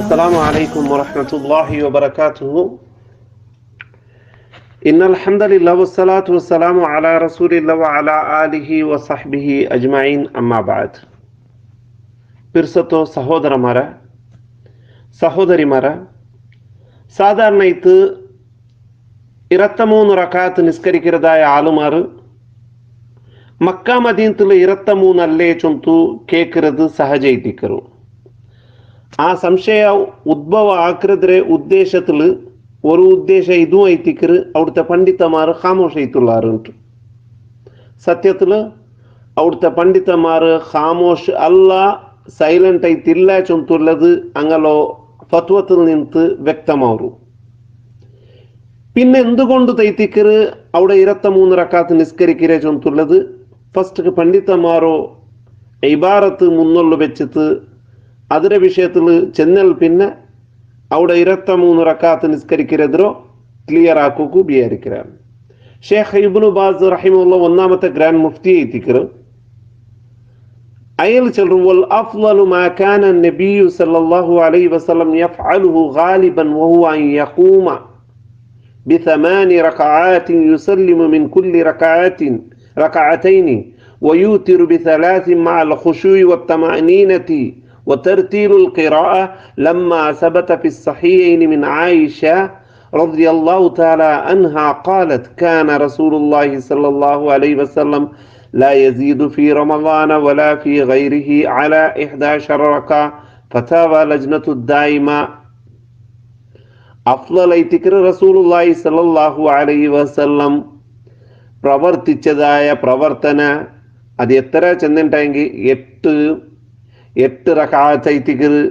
السلام عليكم ورحمة الله وبركاته. إن الحمد لله والصلاة والسلام على رسول الله وعلى آله وصحبه أجمعين أما بعد. പിർസത്തോ സഹോദരന്മാരെ സഹോദരിമാരെ, സാധാരണ ഇത് 23 റക്കാത്ത് നിസ്കരിക്കുന്നതായ ആളുമാർ മക്ക മദീനത്തിൽ 23 ಅಲ್ಲೇ ಚೊಂತು ಕೇಕಿರೋದು ಸಹಜ ಐತಿಕರು. ಆ ಸಂಶಯ ಉದ್ಭವ ಆಕ್ರದ್ರೆ ಉದ್ದೇಶത്തിൽ ഒരു ഉദ്ദേശ ഇതും ഐത്തിക്കറ് അവിടുത്തെ പണ്ഡിതന്മാർ ഖാമോഷ ഐത്തുള്ളാറുണ്ട്. സത്യത്തിൽ അവിടുത്തെ പണ്ഡിതന്മാർ ഖാമോഷ് അല്ല, സൈലന്റ് ആയിട്ടില്ല ചൊಂತುള്ളത് അങ്ങലോ ഫത്വത്തിൽ നിന്ന് വ്യക്തമാവു. പിന്നെ എന്തുകൊണ്ട് തൈത്തിക്കറ് അവിടെ 23 റക്കാത്ത് നിസ്കരിക്കരെ ചൊಂತುള്ളത്? ഫസ്റ്റ് പണ്ഡിതന്മാരോ ഇബാറത്ത് മുന്നൊള്ളു വെച്ചിട്ട് അതിന്റെ വിഷയത്തിൽ ചെന്നൽ പിന്നെ അവിടെ 23 റക്കാത്ത് നിസ്കരിക്കരെതിരോ ക്ലിയർ ആക്കൂ വിചാരിക്കരാണ്. ഷേഖ് ഇബ്നു ബാസ് റഹിമഹുള്ള ഒന്നാമത്തെ ഗ്രാൻഡ് മുഫ്തി എത്തിക്കറ് അയാൾ ചൊല്ലു വൽ അഫ്ളലു മാ കാന നബിയു സല്ലല്ലാഹു അലൈഹി വസല്ലം യഫ്അലുഹു ഗാലിബൻ വഹുവ അൻ യഖൂമ بثمان ركعات يسلم من كل ركعتين ويوتر ب3 مع الخشوع والطمأنينة وترتيل القراءة لما ثبت في الصحيحين من عائشة رضي الله تعالى عنها قالت كان رسول الله صلى الله عليه وسلم لا يزيد في رمضان ولا في غيره على 11 ركعة. فتاوى لجنة الدائمة. അഫ്ളലൈത്തിക്കറ് റസൂലുള്ളാഹി സ്വല്ലല്ലാഹു അലൈഹി വസല്ലം പ്രവർത്തിച്ചതായ പ്രവർത്തന അത് എത്ര ചെന്നിട്ടെങ്കിൽ 8 റക്കാത്ത് ഐത്തിക്കറ്.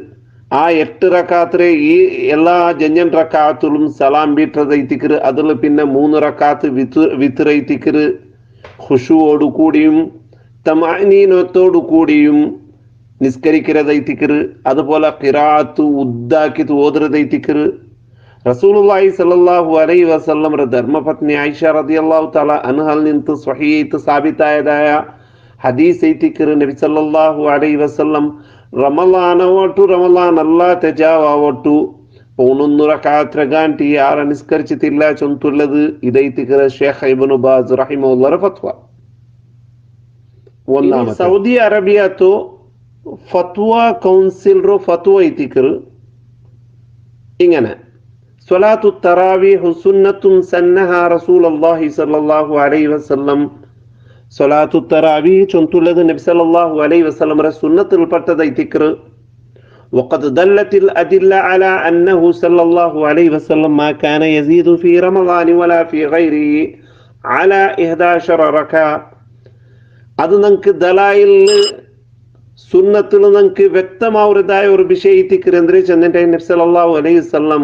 ആ 8 റക്കാത്തിലെ ഈ എല്ലാ ജഞ്ഞൻ റക്കാത്തിലും സലാം ബീട്ടത് ഐത്തിക്കറ്. അതിൽ പിന്നെ 3 റക്കാത്ത് വിത്ർ ഐത്തിക്കറ്. ഖുശൂഓടു കൂടിയും തമഅനീനത്തോടു കൂടിയും നിസ്കരിക്കരുത് ഐത്തിക്കറ്. അതുപോലെ ഖിറാഅത്ത് ഉദ്ദാക്കി ഓതുന്നത് ഐത്തിക്കറ്. റസൂലുള്ളാഹി സ്വല്ലല്ലാഹു അലൈഹി വസല്ലമയുടെ ധർമ്മപത്നി ആയിഷ റളിയല്ലാഹു തആല അൻഹൽ നിന്ന് സ്വഹീഹ് സാബിതായതായ ഹദീസ് ഐത്തിക്കറ്. നബി സല്ലല്ലാഹു അലൈഹി വസല്ലം റമളാന അല്ലാ തജാവട്ടു 11 റക്അത്ത് ഗാಂಟಿ ಯಾರ ನಿಸ್ಕರಿಸಿತಿಲ್ಲ ಚೊಂತುള്ളത് ಇದೈತಿಕರ ಶೇಖ್ ಇಬ್ನು ಬಾಜ್ ರಹಿಮಹುಲ್ಲಾಹ್ ಫತ್ವ. ಒಂದಾಮತೆ ಸೌದಿ ಅರೇಬಿಯಾತೋ ಫತ್ವಾ ಕೌನ್ಸಿಲ್ ರೋ ಫತ್ವ ಐತಿಕರು ഇങ്ങനെ സ്വലാത്തു തറാവീഹ് സുന്നത്തുൻ സന്നഹ റസൂലുള്ളാഹി സ്വല്ലല്ലാഹു അലൈഹി വസല്ലം. സ്വലാത്തു തറാവീഹ് ചൊന്തുള്ളത് നബി സല്ലല്ലാഹു അലൈഹി വസല്ലമയുടെ സുന്നത്തിൽപ്പെട്ടതായിത്തിക്കറ്. وقد دلت الأدلة على أنه صلى الله عليه وسلم ما كان يزيد في رمضان ولا في غيره على 11 ركعة. അത് നമുക്ക് ദലായിൽ സുന്നത്തിൽ നമുക്ക് വ്യക്തമാവുന്നതായ ഒരു വിഷയത്തിക്കറ്. എന്തിനു ചെന്നിട്ട് നബി സല്ലല്ലാഹു അലൈഹി വസല്ലം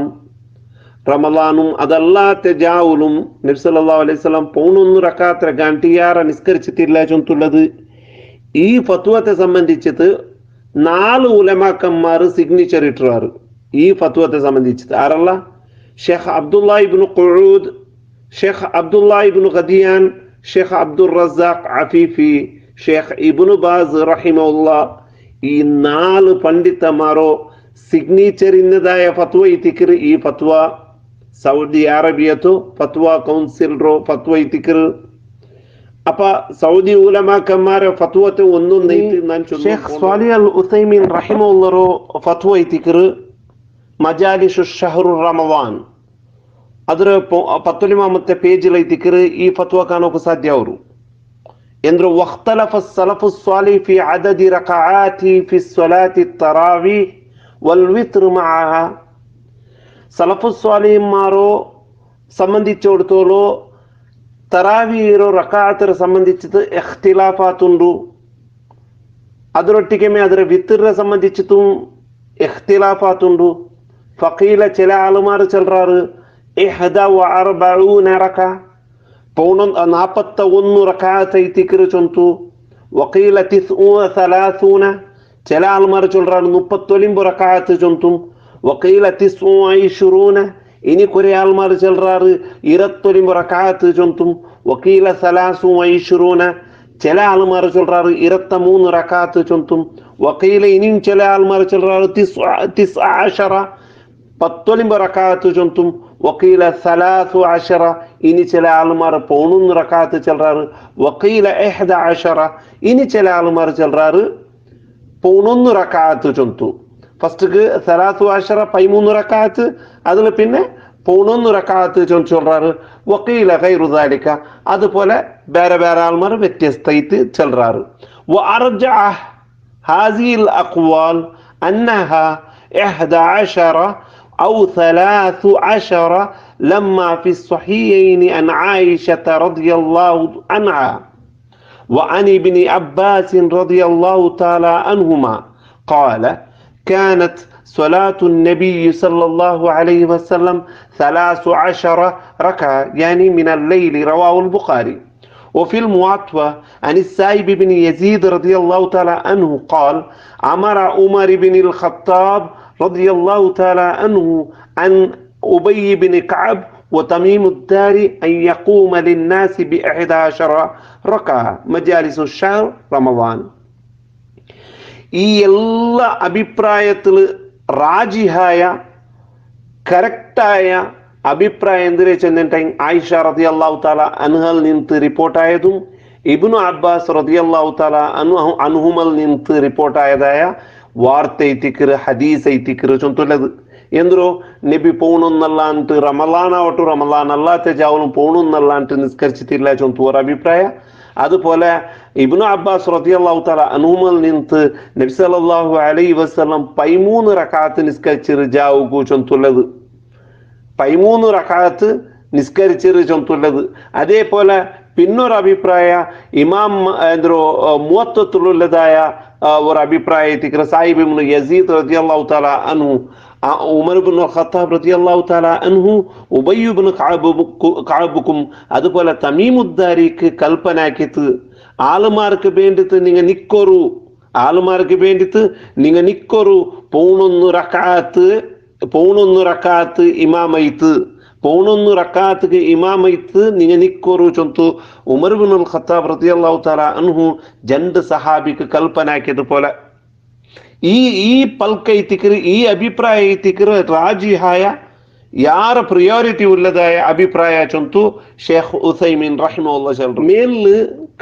റമളാനും അതല്ലാത്ത ജാവുലും നബി സല്ലല്ലാഹു അലൈഹി വസല്ലം 11 റക്അത്ത് ഗാಂಟಿ ಯಾರ നിസ്കരിച്ചിട്ടില്ല ചൊന്തുള്ളത്. ഈ ഫത്വത്തെ സംബന്ധിച്ചിട്ട് 4 ഉലമാക്കന്മാർ സിഗ്നേച്ചർ ഇട്ടാറ്. ഈ ഫത്വത്തെ സംബന്ധിച്ചിട്ട് ആരല്ല? Sheikh Abdullah ibn Qu'ud, Sheikh Abdullah ibn Ghudayyan, Sheikh Abdur Razzaq Afifi, Sheikh ibn Baz റഹിമഹുല്ലാഹ്. ഈ 4 പണ്ഡിതന്മാരോ സിഗ്നേച്ചർ ഇന്നതായ ഫത്വ ഇത്തിക്കറ്. ഈ ഫത്വ സൗദി അറേബ്യത്തോ ഫത്വ കൗൺസിൽ റോ ഫത്വ ഇത്തിക്കറ്. അപ്പൊ സൗദി ഉലമാക്കന്മാരെ ഫത്വത്തെ ഒന്നും ഷേഖ് സ്വാലിഹ് അൽ ഉസൈമീൻ റഹിമഹുല്ലാഹ് ഫത്വ ഇത്തിക്കറ് മജാലിസു ഷഹ്റു റമളാൻ. ಅದರ 19ನೇ ಪೇಜಿൽ ಐತಿಕರು ಈ ಫತ್ವಾ ಕಾಣೋಕೆ ಸಾಧ್ಯ ಅವರು ಎಂದ್ರು ವಖ್ತಲಫ ಸಲಫು ಸ್ವಾಲಿಹ್ ಫಿ ಅದದಿ ರಕಆತಿ ಫಿ ಸಲಾತಿ ತರಾವೀಹ್ ವಲ್ ವಿತ್ರ್ ಮಅಹ. സലഫു സ്വാലിഹിന്മാരോ സംബന്ധിച്ചിടത്തോളം തറാവീഹ് റക്അത്തിനെ സംബന്ധിച്ചിട്ട് ഇഖ്തിലാഫാത്തുണ്ട്. ಅದರೊಟ್ಟಿಗೆ ಅದರ ವಿತ್ರ್നെ സംബന്ധിച്ചിട്ടും ഇഖ്തിലാഫാത്തുണ്ട്. ഫഖീല ചില ആളുമാർ ചൊല്റാറ് 41 റക്അ 41 റക്അത്ത് ಐತಿಕರು ಚೊಂತು. വഖീല 39 ചില ആളുമാർ ചൊല്റാറ് 39 റക്അത്ത് ചൊಂತು. വഖീല 29 ഇനി കുറെ ആൾമാർ ചൊല്റാറ് 29 റക്അത്ത് ചൊಂತು. വഖീല 23 ചില ആൾമാർ ചൊല്றாரு 23 റക്അത്ത് ചൊന്തും. വഖീല ഇനിയും ചില ആൾമാർ ചൊല്றாரு 19 19 റക്അത്ത് ചൊന്തും. വഖീല 13 ഇനി ചില ആൾമാർ 11 റക്അത്ത് ചൊല്றாரு. വഖീല 11 ഇനി ചില ആൾമാർ ചൊല്றாரு 11 റക്അത്ത് ചൊന്തു. ഫസ്റ്റ്ക്ക് 13 13 റക്അത്ത്, അതിൽ പിന്നെ 11 റക്അത്ത് ചൊല്றாரு. വഖീല ഗൈറു ദാലിക, അതുപോലെ വേറെ വേറെ ആൾമാർ വ്യത്യസ്തമായിട്ട് ചൊല്றாரு. വഅർജഅ ഹാസിൽ അഖ്വാൽ അന്നഹ 11 أو 13 لما في الصحيحين عن عائشة رضي الله عنها وعن ابن عباس رضي الله تعالى عنهما قال كانت صلاة النبي صلى الله عليه وسلم 13 ركعة يعني من الليل، رواه البخاري. وفي المعطوة عن السائب بن يزيد رضي الله تعالى عنه قال أمر عمر بن الخطاب رضي الله تعالى عنه عن أبي بن كعب وتميم الداري أن يقوم للناس ب11 ركعة مجالس الشهر رمضان. ഈ എല്ലാ അഭിപ്രായത്തിൽ റാജിഹായ കറക്റ്റായ അഭിപ്രായം എന്തിനെ ചെന്നിട്ടുണ്ടെങ്കിൽ ആയിഷ റളിയല്ലാഹു തആല അൻഹയിൽ നിന്ന് റിപ്പോർട്ടായതും ഇബ്നു അബ്ബാസ് റളിയല്ലാഹു തആല അൻഹുമൽ നിന്ന് റിപ്പോർട്ടായതായ വാർത്ത ಐತಿಕ್ರು ಹದೀಸ್ ಐತಿಕ್ರು ಚೊಂತುಲ್ಲದು ಎಂದ್ರು ನಬಿ ಪೌಣನ್ನಲ್ಲ ಅಂತ ರಮಲಾನ ಒಟ್ಟು ರಮಲಾನ್ ಅಲ್ಲಾತೆ ಜಾವನು ಪೌಣನ್ನಲ್ಲ ಅಂತ ನಿಷ್ಕರ್ಷಿತಿಲ್ಲ ಚೊಂತು ಅವರ ಅಭಿಪ್ರಾಯ. അതുപോലെ ഇബ്നു അബ്ബാസ് റളിയല്ലാഹു തആല അൻഹുമൽ നിന്ന് നബി സല്ലല്ലാഹു അലൈഹി വസല്ലം 13 റക്അത്ത് നിസ്കരിച്ചു ജാവുകു ചൊന്തുല്ലത്, 13 റക്അത്ത് നിസ്കരിച്ചു ചൊന്തുല്ലത്. അതേപോലെ പിന്നൊരു അഭിപ്രായ ഇമാം മുവത്തത്തിലുള്ളതായ ഒരു അഭിപ്രായ സാഹിബ് ഇബ്നു യസീദ് റളിയല്ലാഹു തആല അൻഹു, ഉമർ ഇബ്നു ഖത്താബ് റളിയല്ലാഹു തആല അൻഹു, ഉബയ്യ് ഇബ്നു കഅബുക്കും അതുപോലെ തമീമുദ്ദാരിക്ക് കൽപ്പനാക്കിയത് ആളുമാർക്ക് വേണ്ടിട്ട് നിങ്ങൾ നിക്കൊരു, ആളുമാർക്ക് വേണ്ടിട്ട് നിങ്ങൾ നിക്കൊരു 11 റക്അത്ത് ഇമാമൈത്ത്, 11 റക്അത്ത് ഇമാമൈത്ത് നിങ്ങൾ നിക്കൊരു ചൊന്തു ഉമർ ഇബ്നുൽ ഖത്താബ് റളിയല്ലാഹു തആല അൻഹു രണ്ട് സഹാബിക്ക് കൽപ്പനാക്കിയതുപോലെ ഈ പൽക്കൈത്തിക്കറ് ഈ അഭിപ്രായ ಐತಿಕ್ರು ರಾಜಿಹಾಯ ಯಾರ ಪ್ರಿಯಾರಿಟಿ ಉಳ್ಳದಾಯ ಅಭಿಪ್ರಾಯ ಚೊಂತು ಶೇಖ್ ಉಸೈಮೀನ್ ರಹಿಮಹುಲ್ಲಾ ಚಲ್ರು ಮೇಲ್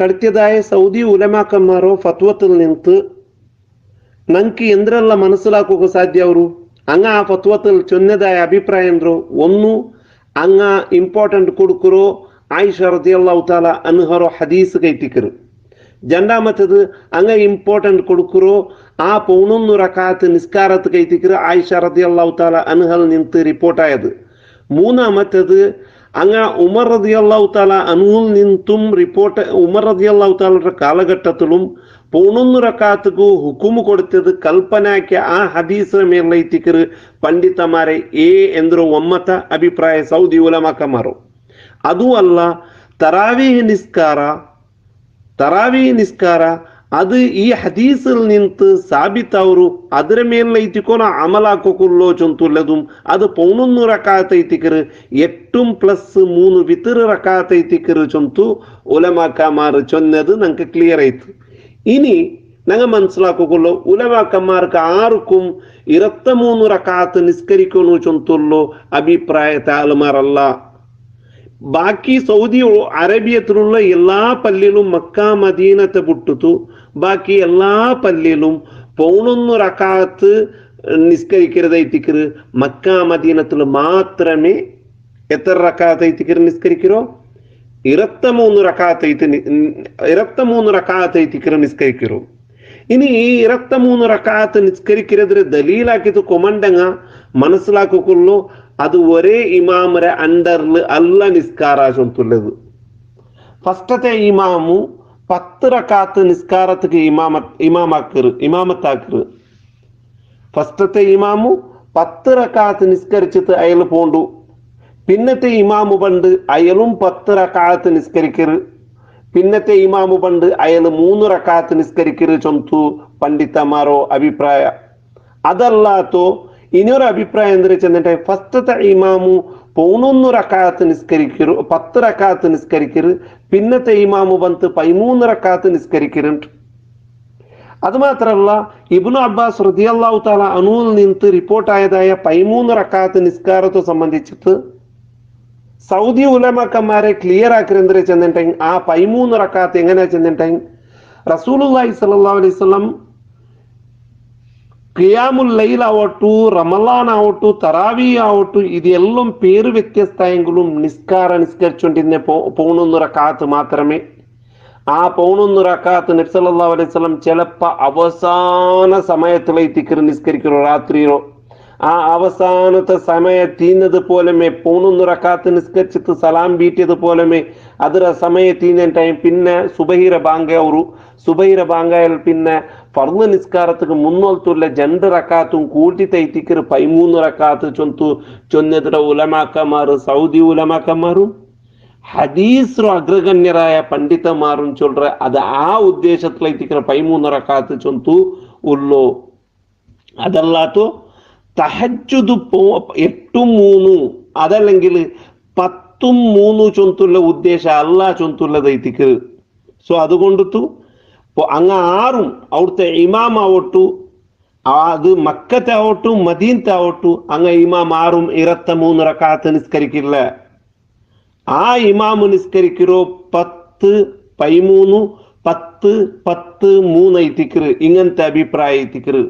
ಕಡ್ತಿದಾಯ ಸೌದಿ ಉಲಮಾಕന്മാരോ ಫತ್ವത്തിൽ ನಿಂತು ನಂಗೆ ಎಂದ್ರೆಲ್ಲ മനസ്സിലാക്കുക സാധ്യ ಅವರು അങ്ങ ಆ ಫತ್ವത്തിൽ ചൊന്നതായ അഭിപ്രായം ಎಂದ್ರು ഒന്ന് അങ്ങ ಇಂಪಾರ್ಟೆಂಟ್ കൊടുക്കുറോ ആയിഷ റളിയല്ലാഹു തആല അൻഹറോ ഹദീസ് കൈത്തിക്കറ്, രണ്ടാമത്തേത് അങ്ങ ಇಂಪಾರ್ಟೆಂಟ್ കൊടുക്കുറോ ആ 11 റക്അത്ത് നിസ്കാരത്ത് കൈത്തിക്കറ് ആയിഷ റളിയല്ലാഹു തആല അൻഹൽ നിന്ന് റിപ്പോർട്ടായത്, മൂന്നാമത്തേത് അങ്ങ ഉമർ റളിയല്ലാഹു തആല അൻഹുൽ നിന്നും റിപ്പോർട്ട് ഉമർ റളിയല്ലാഹു തആലയുടെ കാലഘട്ടത്തിലും 11 റക്അത്തുക്ക് ഹുക്കുമു കൊടുത്തത് കൽപ്പനാക്കിയ ആ ഹദീസ് മേലൈത്തിക്കറ് പണ്ഡിതന്മാരെ ಎಂದ್ರು ಒಮ್ಮತ ಅಭಿಪ್ರಾಯ ಸೌದಿ ಉಲಮಾಕന്മാರು. ಅದೂ ಅಲ್ಲ ತರಾವೀಹ್ ನಿಸ್ಕಾರ ಅದು ಈ ಹದೀಸಿൽ നിന്ന് ಸಾಬೀತಾವರು ಅದರ ಮೇಲೈತಿಕೋನ ಅಮಲಾಕೋಕುಲ್ಲೋ ಚೊಂತುಲ್ಲದುം ಅದು 11 റക്അത്ത് ಐತಿಕರು 8+3 ವಿತರ್ റക്അത്ത് ಐತಿಕರು ചൊന്തു ഉലമാക്കന്മാർ ചൊന്നത് നമുക്ക് ക്ലിയർ ആയിട്ട്. ഇനി ഞങ്ങൾ മനസ്സിലാക്കുള്ളൂ ഉലമാക്കന്മാർക്ക് ആർക്കും 23 റക്അത്ത് നിസ്കരിക്കുന്നു ചൊന്തുള്ളൂ അഭിപ്രായത്തെ ആൾമാരല്ല. ബാക്കി സൗദി അറേബ്യത്തിലുള്ള എല്ലാ പള്ളിയിലും മക്ക മദീനത്തെ വിട്ടിട്ടു ബാക്കി എല്ലാ പള്ളിയിലും 11 റക്അത്ത് നിസ്കരിക്കരുത് ಐತಿಕರು മക്ക മദീനത്തിൽ മാത്രമേ എത്ര റക്അത്ത് ಐತಿಕರು നിസ്കരിക്കരോ 23 റക്അത്ത് ಐತಿಕರು നിസ്കരിക്കരോ. ഇനി ഈ 23 റക്അത്ത് നിസ്കരിക്കരുത് ദലീലാക്കിയത് കൊമണ്ടങ്ങ മനസ്സിലാക്കുള്ളൂ അത് ഒരേ ഇമാമരെ അണ്ടറിൽ അല്ല നിസ്കാര ചൊന്തുള്ളത്. ഫസ്റ്റത്തെ ഇമാമു 10 റക്അത്ത് നിസ്കാരത്തിക്ക് ഇമാമത്താക്കറ്. ഫസ്റ്റത്തെ ഇമാമു 10 റക്അത്ത് നിസ്കരിച്ചിട്ട് അയാൾ പോണ്ടു. പിന്നത്തെ ഇമാമു പണ്ട് അയാളും 10 റക്അത്ത് നിസ്കരിക്കറ്. പിന്നത്തെ ഇമാമു പണ്ട് അയാൾ 3 റക്അത്ത് നിസ്കരിക്കറ് ചൊന്തു പണ്ഡിതന്മാരോ അഭിപ്രായ. അതല്ലാത്തോ ഇനിയൊരു അഭിപ്രായം എന്താ വെച്ചിട്ടുണ്ടെ ഫസ്റ്റത്തെ ഇമാമു 11 റക്കാത്ത് നിസ്കരിക്കരു, 10 റക്കാത്ത് നിസ്കരിക്കരു, പിന്നത്തെ ഇമാമു ಬಂತು 13 റക്കാത്ത് നിസ്കരിക്കരുണ്ട്. അത് മാത്രമല്ല, ഇബ്നു അബ്ബാസ് റളിയല്ലാഹു തആല അൻഹുവിൽ നിന്ന് റിപ്പോർട്ടായതായ 13 റക്കാത്ത് നിസ്കാരത്തെ സംബന്ധിച്ചിട്ട് സൗദി ഉലമാക്കന്മാരെ ക്ലിയർ ആക്കിരെന്തരെ ചെന്നിട്ടുണ്ടെങ്കിൽ ആ 13 റക്കാത്ത് എങ്ങനെയാ ചെന്നിട്ടുണ്ടെങ്കിൽ റസൂലുള്ളാഹി സ്വല്ലല്ലാഹു അലൈഹി വസല്ലം ഖിയാമുൽ ലൈൽ ആവട്ടു, റമളാൻ ആവട്ടു, തറാവി ആവട്ടു, ഇതെല്ലാം പേര് വ്യത്യസ്തമെങ്കിലും നിസ്കരിച്ചുകൊണ്ടിരുന്ന 13 റക്കാത്ത് മാത്രമേ. ആ 13 റക്കാത്ത് നബി സല്ലല്ലാഹു അലൈഹി വസല്ലം ചിലപ്പോൾ അവസാന സമയത്തിലേക്ക് നിസ്കരിക്കണോ, രാത്രിയോ ആ അവസാനത്തെ സമയം തീന്നത് പോലെമേ 13 റക്കാത്ത് നിസ്കരിച്ചിട്ട് സലാം ബീറ്റിയത് പോലെമേ ಅದರ ಸಮಯ ತೀನ ಟೈಮ್ പിന്നെ സുബഹിര ബാങ്ക് ಅವರು സുബഹിര ബാങ്കായാൽ പിന്നെ ഫർദ് നിസ്കാരത്തിക്ക് മുന്നോട്ടുള്ള 2 റക്കാത്തും കൂട്ടി തൈത്തിക്കർ 13 റക്കാത്ത് ചൊന്നതിര ഉലമാക്കന്മാർ, സൗദി ഉലമാക്കന്മാരും ഹദീസ് അഗ്രഗണ്യരായ പണ്ഡിതന്മാരും ചൊല്ற അത് ആ ഉദ്ദേശത്തിലേത്തിക്കർ 13 റക്കാത്ത് ചൊന്തു ഉള്ളൂ. അതല്ലാത്തോ തഹജ്ജുദ് 8-3 അതല്ലെങ്കിൽ 10-3 ചൊന്തുള്ള ഉദ്ദേശം അല്ല ചൊന്തുള്ളതൈത്തിക്ക്. സോ അതുകൊണ്ടു അങ്ങ് ആറും അവിടുത്തെ ഇമാം ആവട്ടു, അത് മക്കത്തെ ആവട്ടു മദീനത്തെ ആവട്ടു, അങ്ങ് ഇമാം ആറും 23 റക്കാത്ത് നിസ്കരിക്കില്ല. ആ ഇമാമ് നിസ്കരിക്കരോ 10, 13, 10, 10, 3 ഐത്തിക്കറ്, ഇങ്ങനത്തെ അഭിപ്രായം ഐത്തിക്കറ്.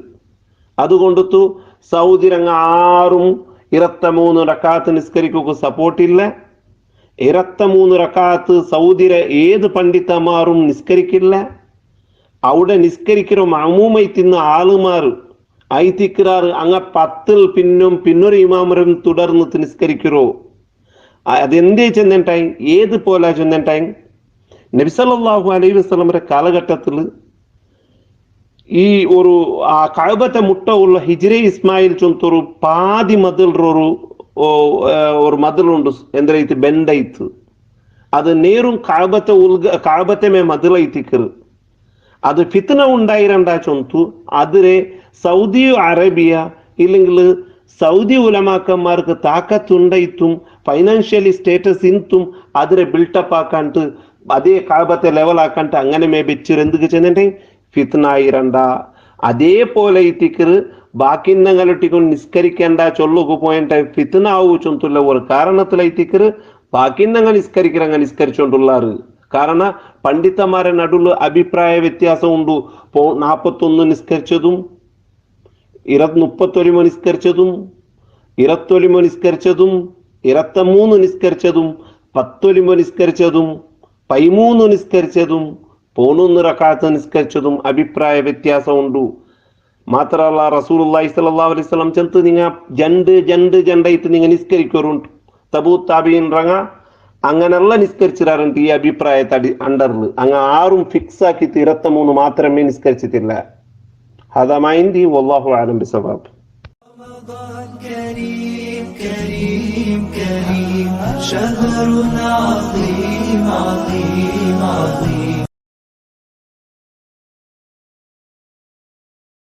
അതുകൊണ്ടു സൗദി രംഗ ആറും 23 റക്കാത്ത് നിസ്കരിക്കുക സപ്പോർട്ടില്ല. 23 റക്കാത്ത് സൗദിരെ ഏത് പണ്ഡിതന്മാരും നിസ്കരിക്കില്ല. അവിടെ നിസ്കരിക്കരോ മഅമൂമൈത്തിന്ന് ആളുമാർ ഐത്തിക്കറാറ് അങ്ങ 10 പിന്നൊരു ഇമാമരും തുടർന്ന് നിസ്കരിക്കരോ. അതെന്തേ ചെന്നിട്ടായി, ഏത് പോലെ ചെന്നിട്ടായി നബി സല്ലല്ലാഹു അലൈഹി വസല്ലമയുടെ കാലഘട്ടത്തിൽ ഈ ഒരു ആ കഅബത്തെ മുട്ട ഉള്ള ഹിജ്രെ ഇസ്മായിൽ ചൊന്തൊരു പാതി മതിലൊരു മതിലുണ്ട്, എന്തരೈತಿ ಬೆಂಡೈತು, അത് നേരും കഅബത്തെ മേ മതിലൈത്തിക്കറ്. അത് ഫിത്ന ഉണ്ടായിരണ്ട ചൊന്തു അതിരെ സൗദി അറേബ്യ ഇല്ലെങ്കിൽ സൗദി ഉലമാക്കന്മാർക്ക് താക്കത്തുണ്ടായിട്ടും ഫൈനാൻഷ്യലി സ്റ്റേറ്റസ് ഇൻത്തും അതിരെ ബിൽട്ടപ്പ് ആക്കാണ്ട് അതേ കഅബത്തെ ലെവൽ ആക്കാണ്ട് അങ്ങനെ മേ വെച്ചിര് എന്തൊക്കെ ചെന്നിട്ടേ ഫിത്ന ആയിരണ്ട. അതേപോലെ ഇത്തിക്കറ് ബാക്കിന്നങ്ങളിട്ടിക്കൊണ്ട് നിസ്കരിക്കേണ്ട ചൊല്ലുക പോയിന്റ് ഫിത്ന ആവു ചൊന്തുള്ള ഒരു കാരണത്തിലൈത്തിക്കറ് ബാക്കിന്നങ്ങൾ നിസ്കരിച്ചുകൊണ്ടുള്ളാറ്. കാരണം പണ്ഡിതന്മാരെ നടുള്ള അഭിപ്രായ വ്യത്യാസം ഉണ്ട്. 41 നിസ്കരിച്ചതും 31 നിസ്കരിച്ചതും 20 നിസ്കരിച്ചതും 23 നിസ്കരിച്ചതും 10 നിസ്കരിച്ചതും 13 നിസ്കരിച്ചതും 13 റക്കാത്ത് നിസ്കരിച്ചതും അഭിപ്രായ വ്യത്യാസം ഉണ്ട്. മാത്രമല്ല റസൂലുള്ളാഹി സ്വല്ലല്ലാഹു അലൈഹി വസല്ലം ചെന്ത് നിങ്ങൾ ജണ്ടായിട്ട് നിങ്ങൾ നിസ്കരിക്കാറുണ്ട്. തബൂ താബീൻ റങ്ങ അങ്ങനെയുള്ള നിസ്കരിച്ചിട്ടുണ്ട്. ഈ അഭിപ്രായത്തെ അണ്ടറിൽ അങ്ങ് ആറും ഫിക്സ് ആക്കി 23 മാത്രമേ നിസ്കരിച്ചിട്ടില്ല. هذا ما عندي والله أعلم بسبب. رمضان كريم كريم كريم شهر عظيم عظيم عظيم